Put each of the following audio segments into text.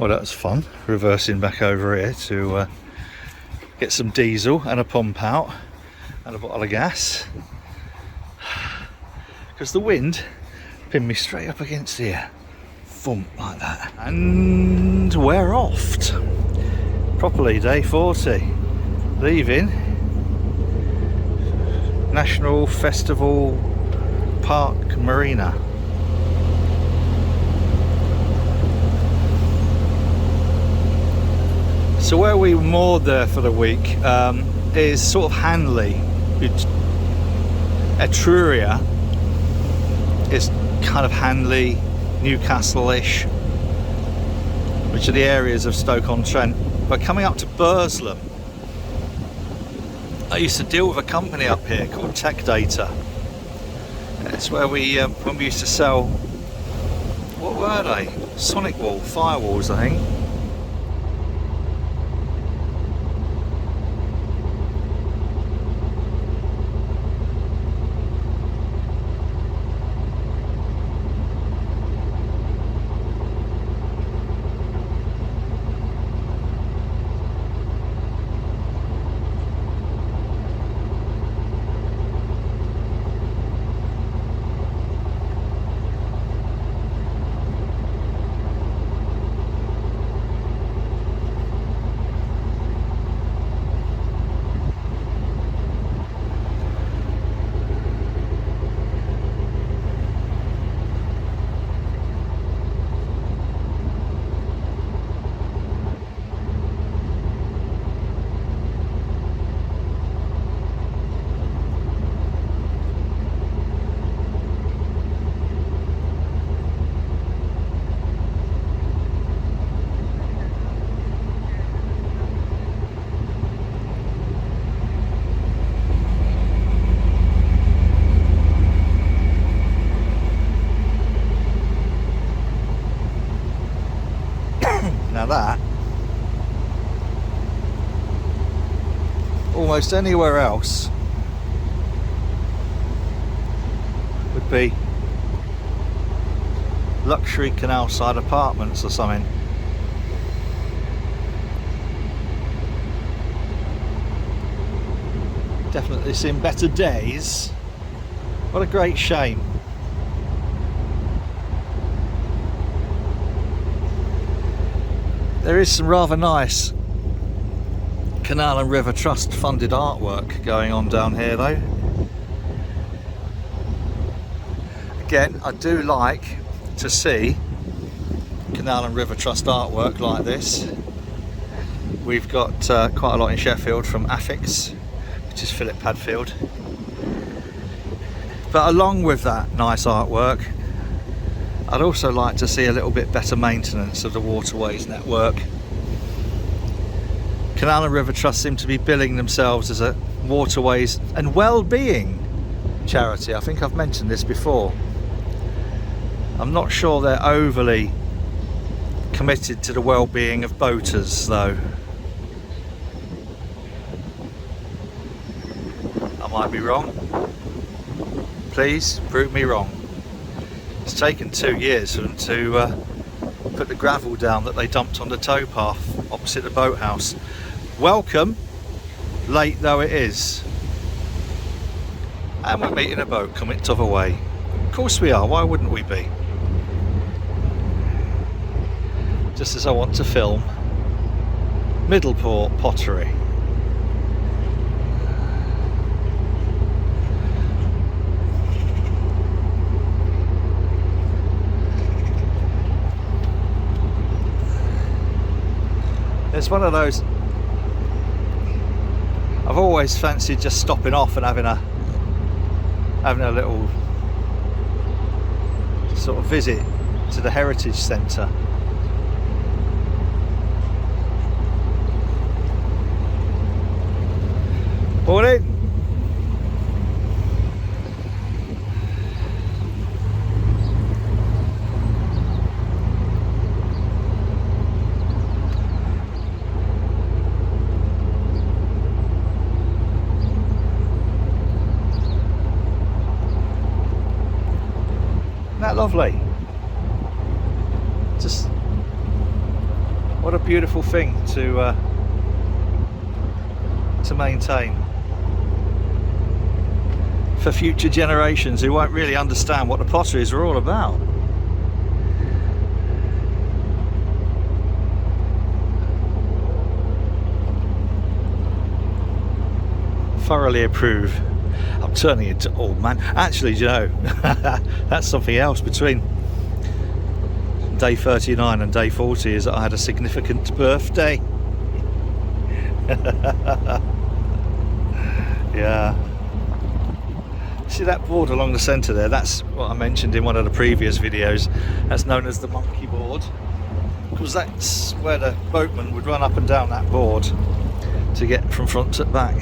Well, that was fun, reversing back over here to get some diesel and a pump out and a bottle of gas, because the wind pinned me straight up against here, thump like that. And we're off. Properly day 40, leaving National Festival Park Marina. So where we moored there for the week is sort of Hanley. Etruria is kind of Hanley, Newcastle-ish, which are the areas of Stoke-on-Trent. But coming up to Burslem, I used to deal with a company up here called Tech Data. It's where we, when we used to sell, what were they? Sonic wall, firewalls, I think. Now that, almost anywhere else would be luxury canal side apartments or something. Definitely seen better days. What a great shame. There is some rather nice Canal and River Trust funded artwork going on down here though. Again, I do like to see Canal and River Trust artwork like this. We've got quite a lot in Sheffield from Affix, which is Philip Padfield. But along with that nice artwork, I'd also like to see a little bit better maintenance of the waterways network. Canal and River Trust seem to be billing themselves as a waterways and well-being charity. I think I've mentioned this before. I'm not sure they're overly committed to the well-being of boaters though. I might be wrong. Please prove me wrong. It's taken 2 years for them to put the gravel down that they dumped on the towpath opposite the boathouse. Welcome, late though it is. And we're meeting a boat coming t'other way. Of course we are, why wouldn't we be? Just as I want to film Middleport Pottery. It's one of those, I've always fancied just stopping off and having a little sort of visit to the Heritage Centre. Morning. Isn't that lovely? Just What a beautiful thing to maintain for future generations who won't really understand what the potteries are all about. Thoroughly approve. I'm turning into old man. Actually, do you know, that's something else. Between day 39 and day 40 is that I had a significant birthday. Yeah. See that board along the centre there? That's what I mentioned in one of the previous videos. That's known as the monkey board, because that's where the boatman would run up and down that board to get from front to back.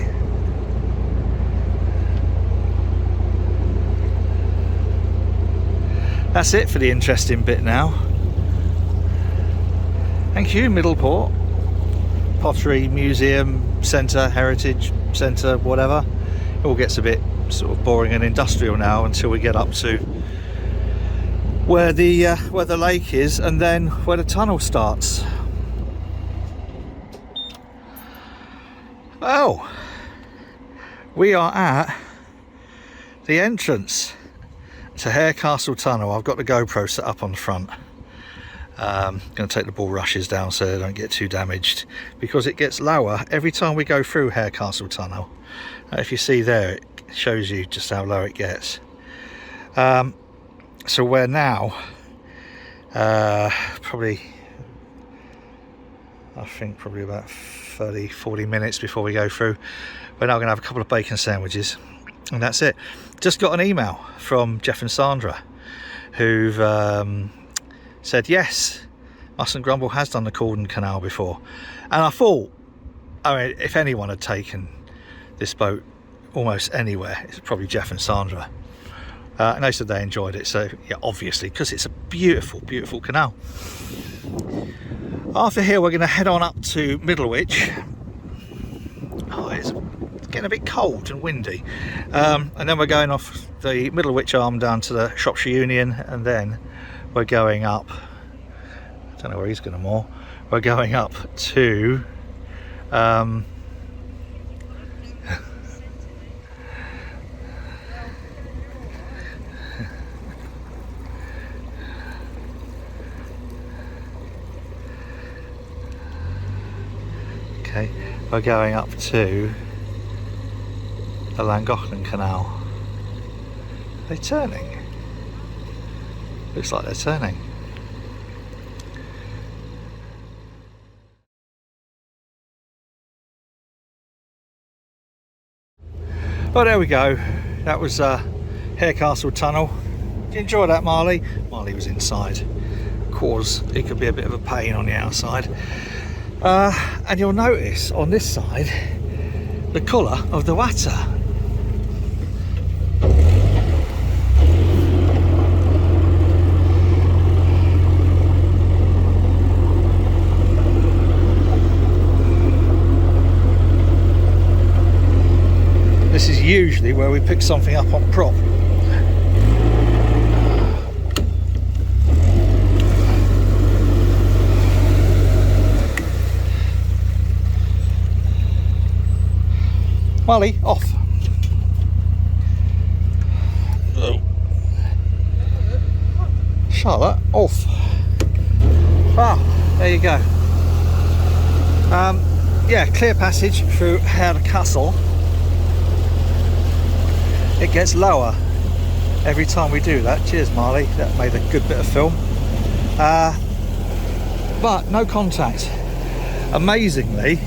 That's it for the interesting bit now. Thank you, Middleport Pottery Museum Centre, Heritage Centre, whatever. It all gets a bit sort of boring and industrial now until we get up to where the lake is, and then where the tunnel starts. Oh, we are at the entrance to Harecastle Tunnel. I've got the GoPro set up on the front. Going to take the bulrushes down so they don't get too damaged, because it gets lower every time we go through Harecastle Tunnel. If you see there, it shows you just how low it gets. So we're now probably about 30-40 minutes before we go through. We're now going to have a couple of bacon sandwiches, and that's it. Just got an email from Jeff and Sandra, who've said yes, Mustn't Grumble has done the Corden Canal before. And I thought, I mean, if anyone had taken this boat almost anywhere, it's probably Jeff and Sandra. And they said they enjoyed it, so yeah, obviously, because it's a beautiful, beautiful canal. After here, we're going to head on up to Middlewich. Oh, it's getting a bit cold and windy. And then we're going off the Middlewich arm down to the Shropshire Union, and then we're going up, I don't know where he's going to moor, we're going up to okay, we're going up to the Llangollen Canal. Are they turning? Looks like they're turning. Oh, there we go. That was Harecastle Tunnel. Did you enjoy that, Marley? Marley was inside. Of course, it could be a bit of a pain on the outside. And you'll notice on this side the colour of the water. This is usually where we pick something up on prop. Molly, off. Oh. Charlotte, off. Ah, there you go. Yeah, clear passage through Harecastle. It gets lower every time we do that. Cheers, Marley. That made a good bit of film. But no contact. Amazingly,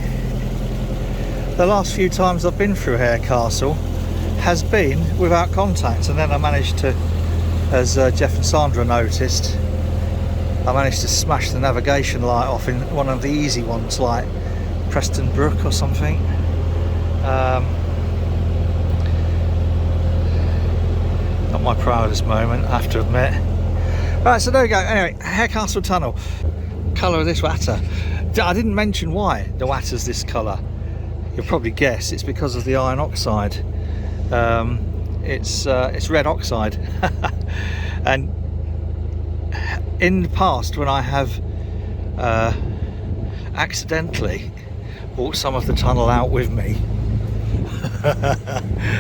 the last few times I've been through Harecastle has been without contact, and then I managed to, as Jeff and Sandra noticed, I managed to smash the navigation light off in one of the easy ones like Preston Brook or something. Not my proudest moment, I have to admit. Right, so there we go. Anyway, Harecastle Tunnel. Colour of this water. I didn't mention why the water's this colour. You'll probably guess it's because of the iron oxide. It's red oxide. And in the past, when I have accidentally brought some of the tunnel out with me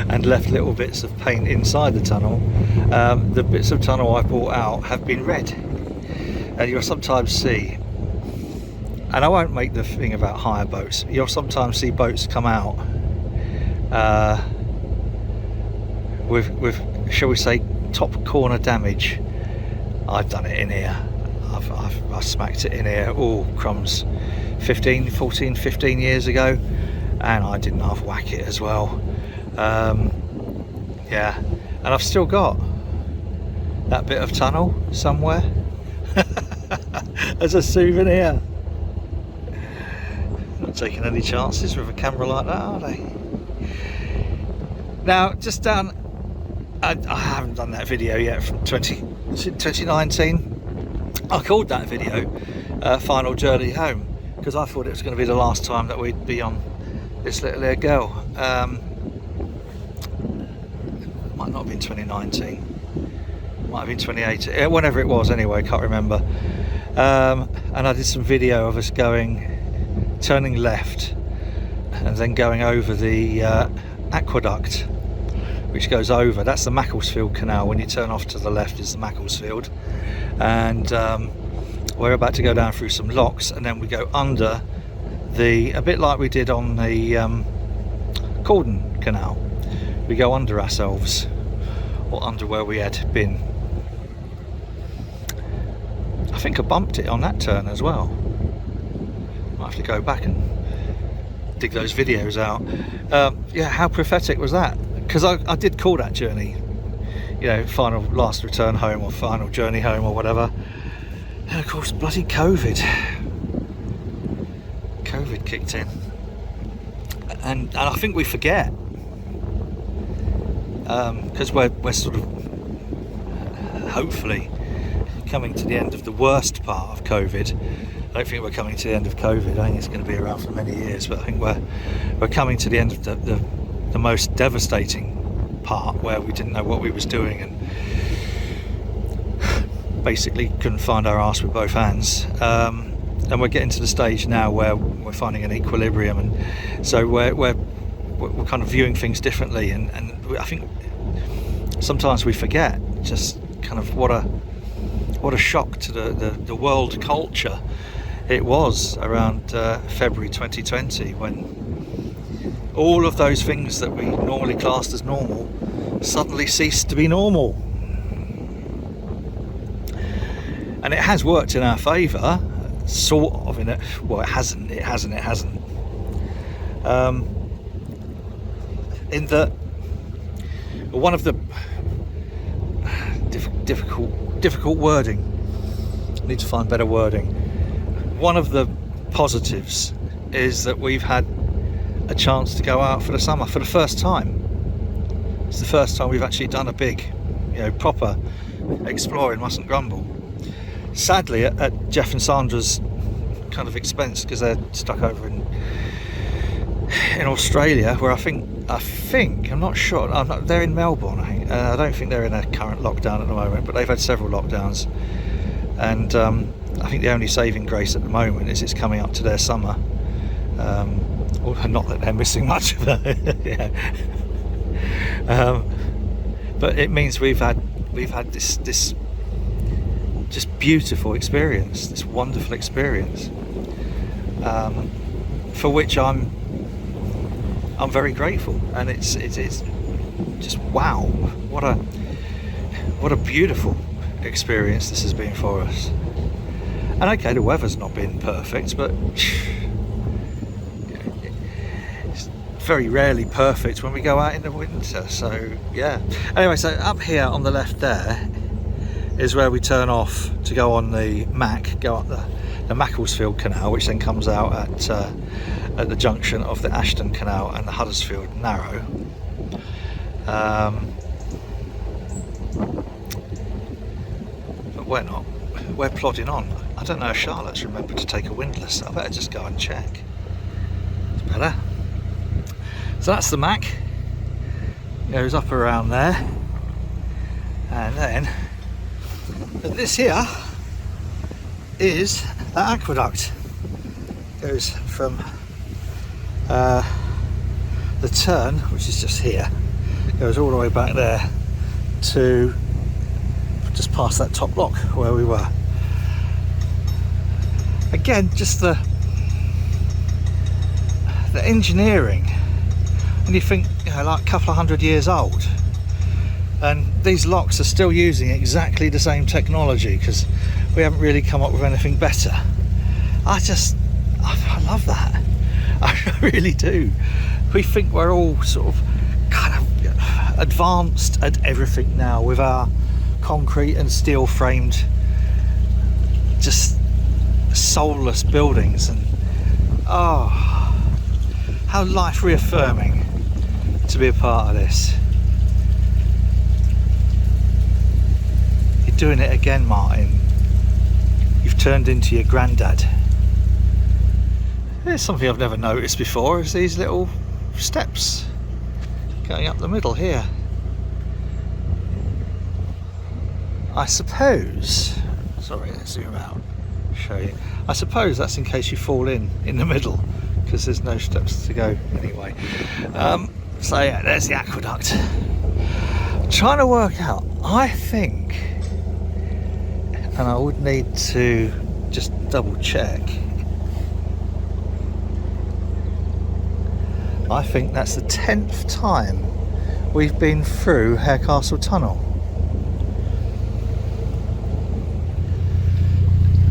and left little bits of paint inside the tunnel. The bits of tunnel I brought out have been red, and you'll sometimes see, and I won't make the thing about hire boats, you'll sometimes see boats come out with shall we say top corner damage. I've done it in here. I smacked it in here, oh crumbs, 15 years ago, and I didn't half whack it as well. Yeah, and I've still got that bit of tunnel somewhere as a souvenir. Not taking any chances with a camera like that, are they? Now, just down, I haven't done that video yet from 2019. I called that video Final Journey Home, because I thought it was going to be the last time that we'd be on this little girl. Might not have been 2019, might have been 2018, whenever it was anyway, can't remember. And I did some video of us turning left and then going over the aqueduct, which goes over, that's the Macclesfield Canal. When you turn off to the left is the Macclesfield, and we're about to go down through some locks, and then we go under a bit like we did on the Cordon Canal. We go under ourselves, or under where we had been. I think I bumped it on that turn as well. Might have to go back and dig those videos out. Yeah, how prophetic was that? Because I did call that journey, you know, final last return home, or final journey home, or whatever. And of course, bloody COVID kicked in, and I think we forget, because we're sort of hopefully coming to the end of the worst part of COVID. I don't think we're coming to the end of COVID. I think it's going to be around for many years, but I think we're coming to the end of the most devastating part, where we didn't know what we was doing and basically couldn't find our arse with both hands. And we're getting to the stage now where we're finding an equilibrium, and so we're kind of viewing things differently, and I think sometimes we forget just kind of what a shock to the world culture it was around February 2020, when all of those things that we normally classed as normal suddenly ceased to be normal. And it has worked in our favour, sort of, in it. Well, it hasn't. In that, one of the difficult wording, I need to find better wording. One of the positives is that we've had a chance to go out for the summer for the first time. It's the first time we've actually done a big, you know, proper exploring, mustn't grumble. Sadly, at Jeff and Sandra's kind of expense, because they're stuck over in Australia, where I think I'm not sure. They're in Melbourne. I don't think they're in a current lockdown at the moment, but they've had several lockdowns, and I think the only saving grace at the moment is it's coming up to their summer. Not that they're missing much of it, yeah. But it means we've had this just beautiful experience, this wonderful experience, for which I'm very grateful, and it's just wow, what a beautiful experience this has been for us. And okay, the weather's not been perfect, but it's very rarely perfect when we go out in the winter. So yeah. Anyway, so up here on the left there is where we turn off to go on the go up the Macclesfield Canal, which then comes out at the junction of the Ashton Canal and the Huddersfield Narrow. But we're not. We're plodding on. I don't know if Charlotte's remembered to take a windlass. I better just go and check. It's better. So that's the Mac. Goes up around there, and then this here is the aqueduct. goes from the turn, which is just here, goes all the way back there to just past that top lock where we were. Again, just the engineering, and you think, you know, like a couple of 100 years old, and these locks are still using exactly the same technology because we haven't really come up with anything better. I love that. I really do. We think we're all sort of kind of advanced at everything now with our concrete and steel framed, just soulless buildings, and oh, how life reaffirming to be a part of this. You're doing it again, Martin. You've turned into your granddad. There's something I've never noticed before, is these little steps going up the middle here. I suppose, sorry, let's zoom out, show you. I suppose that's in case you fall in the middle, because there's no steps to go anyway. So yeah, there's the aqueduct. I'm trying to work out, I think, and I would need to just double check, I think that's the 10th time we've been through Harecastle Tunnel.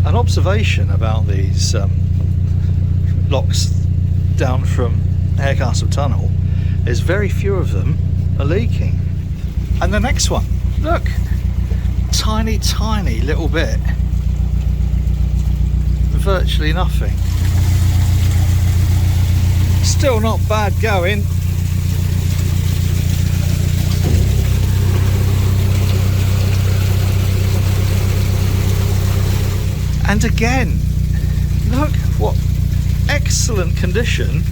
An observation about these locks down from Harecastle Tunnel is very few of them are leaking. And the next one, look, tiny little bit, virtually nothing. Still not bad going. And again, look what excellent condition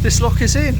this lock is in.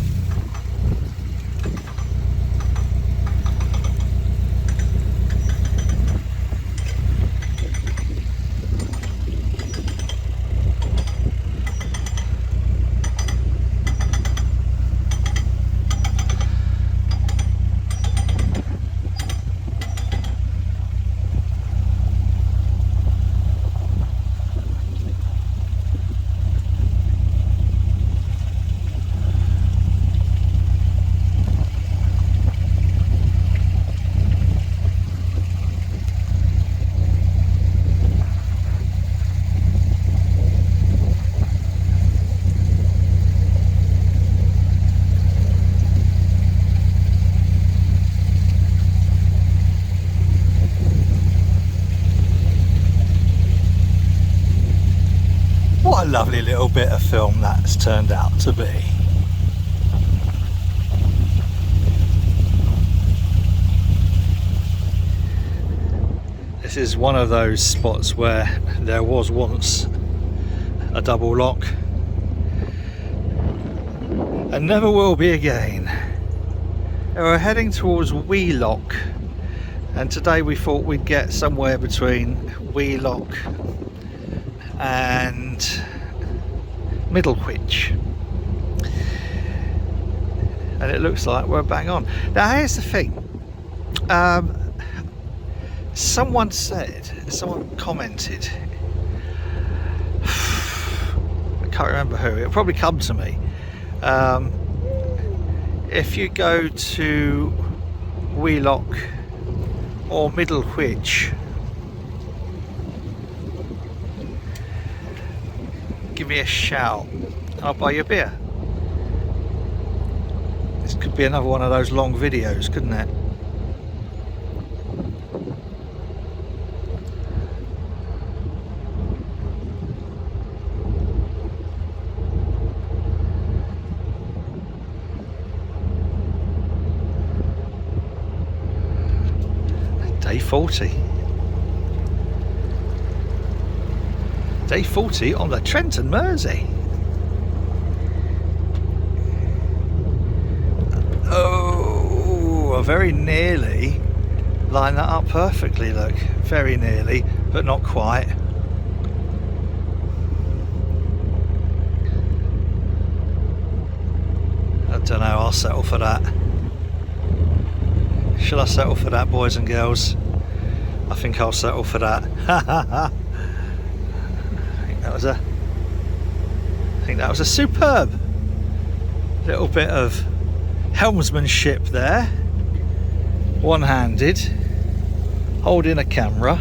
What a lovely little bit of film that's turned out to be. This is one of those spots where there was once a double lock and never will be again. We're heading towards Wheelock, and today we thought we'd get somewhere between Wheelock and Middleport, and it looks like we're bang on. Now here's the thing, someone commented, I can't remember who, it'll probably come to me, if you go to Wheelock or Middleport, give me a shout and I'll buy you a beer. This could be another one of those long videos, couldn't it? Day 40. Day 40 on the Trent and Mersey. Oh, very nearly line that up perfectly, look. Very nearly, but not quite. don't know, I'll settle for that. Shall I settle for that, boys and girls? I think I'll settle for that. I think that was a superb little bit of helmsmanship there. One-handed, holding a camera.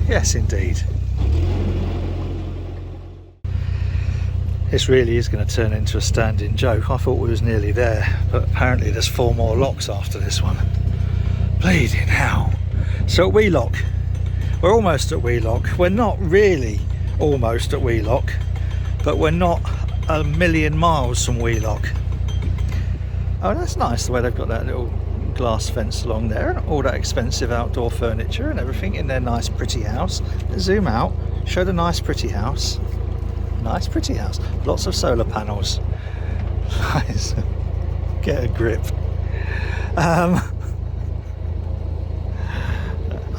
Yes, indeed. This really is going to turn into a standing joke. I thought we was nearly there, but apparently there's 4 more locks after this one. Bleeding hell. So at Wheelock, we're almost at Wheelock. We're not really almost at Wheelock, but we're not a million miles from Wheelock. Oh, that's nice the way they've got that little glass fence along there, and all that expensive outdoor furniture and everything in their nice pretty house. Zoom out, show the nice pretty house. Nice pretty house, lots of solar panels. Nice. Get a grip. I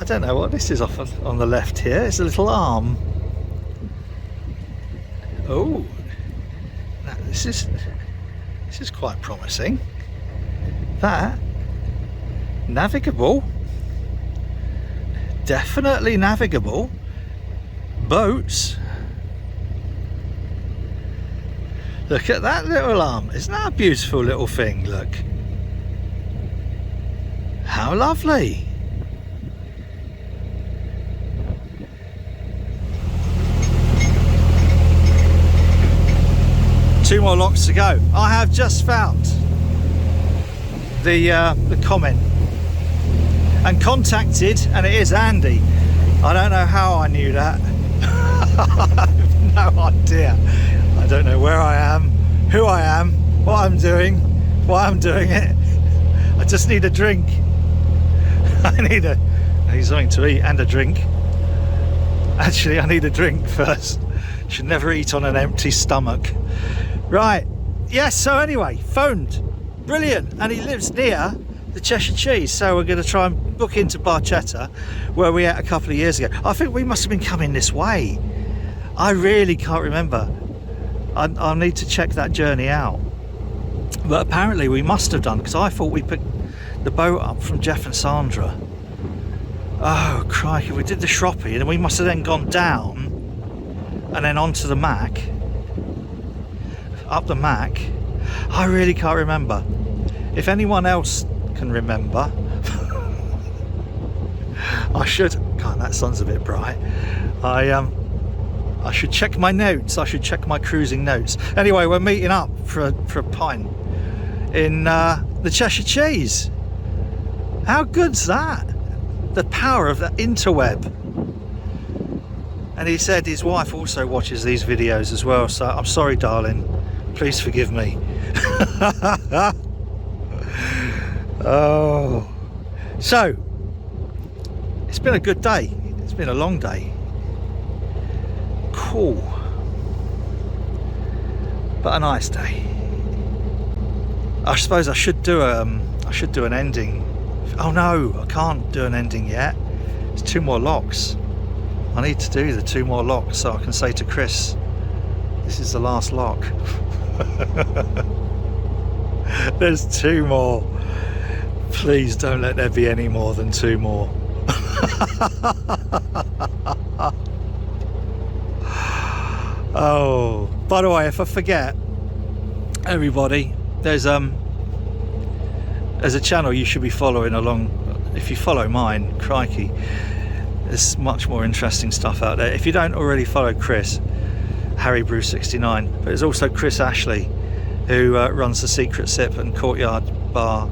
don't know what this is off on the left here. It's a little arm. Oh, this is quite promising. That navigable, definitely navigable. Boats. Look at that little arm. Isn't that a beautiful little thing? Look. How lovely. Two more locks to go. I have just found the comment and contacted, and it is Andy. I don't know how I knew that. I have no idea. I don't know where I am, who I am, what I'm doing, why I'm doing it. I just need a drink. I need something to eat and a drink. Actually, I need a drink first. Should never eat on an empty stomach. Right, yes, so anyway, phoned. Brilliant. And he lives near the Cheshire Cheese, so we're going to try and book into Barchetta, where we ate a couple of years ago. I think we must have been coming this way. I really can't remember. I'll need to check that journey out, but apparently we must have done, because I thought we picked the boat up from Jeff and Sandra. Oh crikey, we did the Shroppy, and we must have then gone down and then onto the Mac, up the Mac. I really can't remember. If anyone else can remember, I should. God, that sun's a bit bright. I should check my notes. I should check my cruising notes. Anyway, we're meeting up for a pint in the Cheshire Cheese. How good's that? The power of the interweb. And he said his wife also watches these videos as well. So I'm sorry, darling. Please forgive me. Oh, so it's been a good day. It's been a long day. Cool, but a nice day. I suppose I should do an ending. Oh no, I can't do an ending yet. There's 2 more locks. I need to do the 2 more locks so I can say to Chris, this is the last lock. There's 2 more. Please don't let there be any more than 2 more. Oh, by the way, if I forget, everybody, there's a channel you should be following along. If you follow mine, crikey, there's much more interesting stuff out there. If you don't already follow Chris, Harry Brew 69, but there's also Chris Ashley, who runs the Secret Sip and Courtyard Bar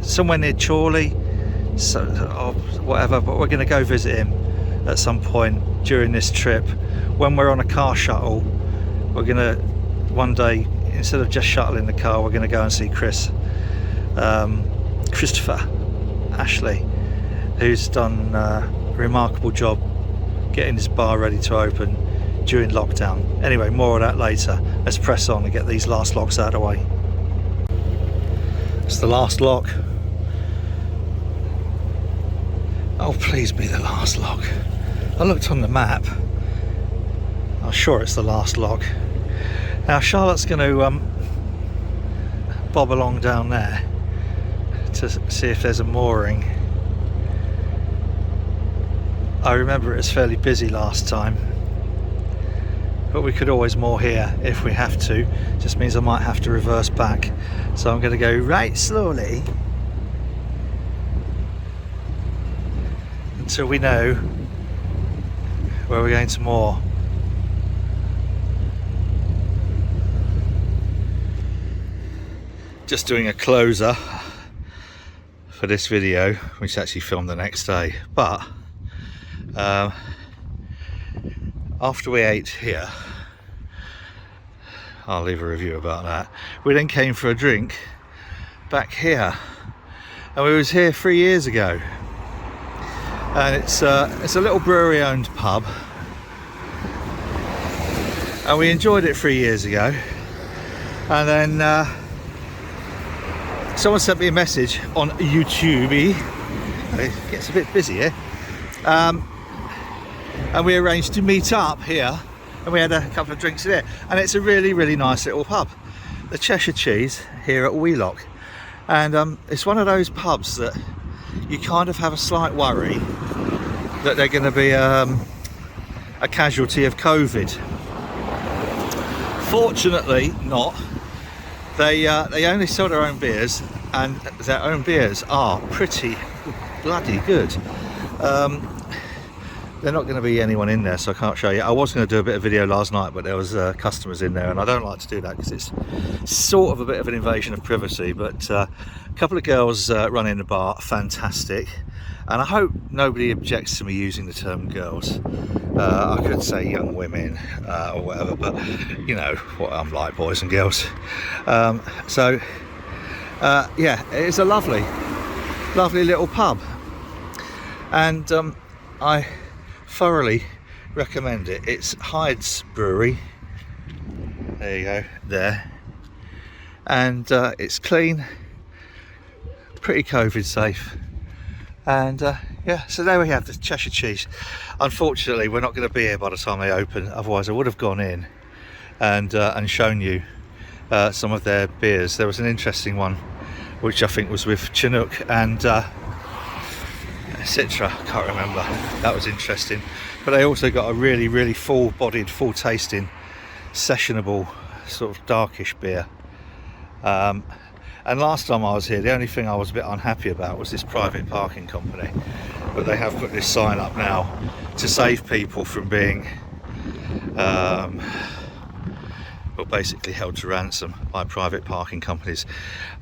somewhere near Chorley, so or whatever, but we're going to go visit him at some point during this trip. When we're on a car shuttle, we're going to one day, instead of just shuttling the car, we're going to go and see Christopher Ashley, who's done a remarkable job getting his bar ready to open during lockdown. Anyway, more of that later. Let's press on and get these last locks out of the way. It's the last lock. Oh, please be the last lock. I looked on the map. I'm sure it's the last lock. Now Charlotte's going to bob along down there to see if there's a mooring. I remember it was fairly busy last time, but we could always moor here if we have to. Just means I might have to reverse back, so I'm going to go right slowly until we know where we're going to moor. Just doing a closer for this video, which actually filmed the next day, but after we ate here, I'll leave a review about that. We then came for a drink back here, and we was here 3 years ago, and it's a little brewery owned pub, and we enjoyed it 3 years ago, and then someone sent me a message on YouTube. It gets a bit busy here. And we arranged to meet up here, and we had a couple of drinks in here, and it's a really nice little pub, the Cheshire Cheese here at Wheelock. And it's one of those pubs that you kind of have a slight worry that they're going to be a casualty of COVID. Fortunately not. They only sell their own beers, and their own beers are pretty bloody good. They're not going to be anyone in there, so I can't show you. I was going to do a bit of video last night, but there was customers in there, and I don't like to do that because it's sort of a bit of an invasion of privacy. But a couple of girls running the bar, fantastic, and I hope nobody objects to me using the term girls. I could say young women or whatever, but you know what I'm like, boys and girls. Yeah, it's a lovely little pub, and I thoroughly recommend it. It's Hyde's Brewery, there you go, there, and it's clean, pretty COVID safe, and yeah, so there we have the Cheshire Cheese. Unfortunately we're not going to be here by the time they open, otherwise I would have gone in and shown you some of their beers. There was an interesting one which I think was with Chinook and Citra, can't remember. That was interesting. But they also got a really full-bodied, full-tasting, sessionable, sort of darkish beer. And last time I was here, the only thing I was a bit unhappy about was this private parking company. But they have put this sign up now to save people from being well, basically held to ransom by private parking companies.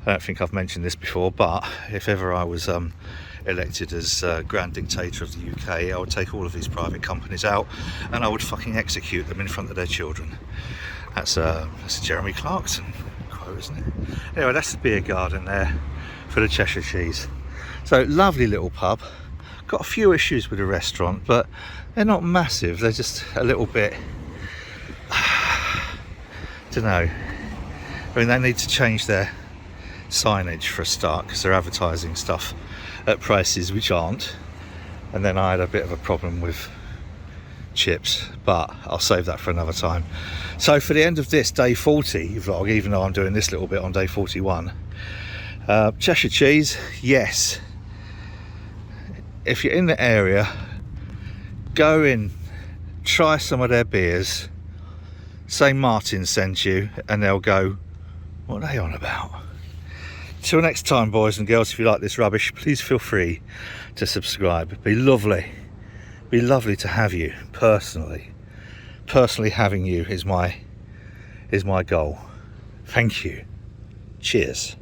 I don't think I've mentioned this before, but if ever I was elected as Grand Dictator of the UK, I would take all of these private companies out and I would fucking execute them in front of their children. That's a Jeremy Clarkson quote, isn't it? Anyway, that's the beer garden there for the Cheshire Cheese. So lovely little pub. Got a few issues with the restaurant, but they're not massive. They're just a little bit, don't know. I mean, they need to change their signage for a start, because they're advertising stuff at prices which aren't. And then I had a bit of a problem with chips, but I'll save that for another time. So for the end of this day 40 vlog, even though I'm doing this little bit on day 41, Cheshire Cheese, yes, if you're in the area, go in, try some of their beers, say Martin sent you, and they'll go, what are they on about? Till next time, boys and girls, if you like this rubbish, please feel free to subscribe. It'd be lovely to have you personally having you is my goal. Thank you. Cheers.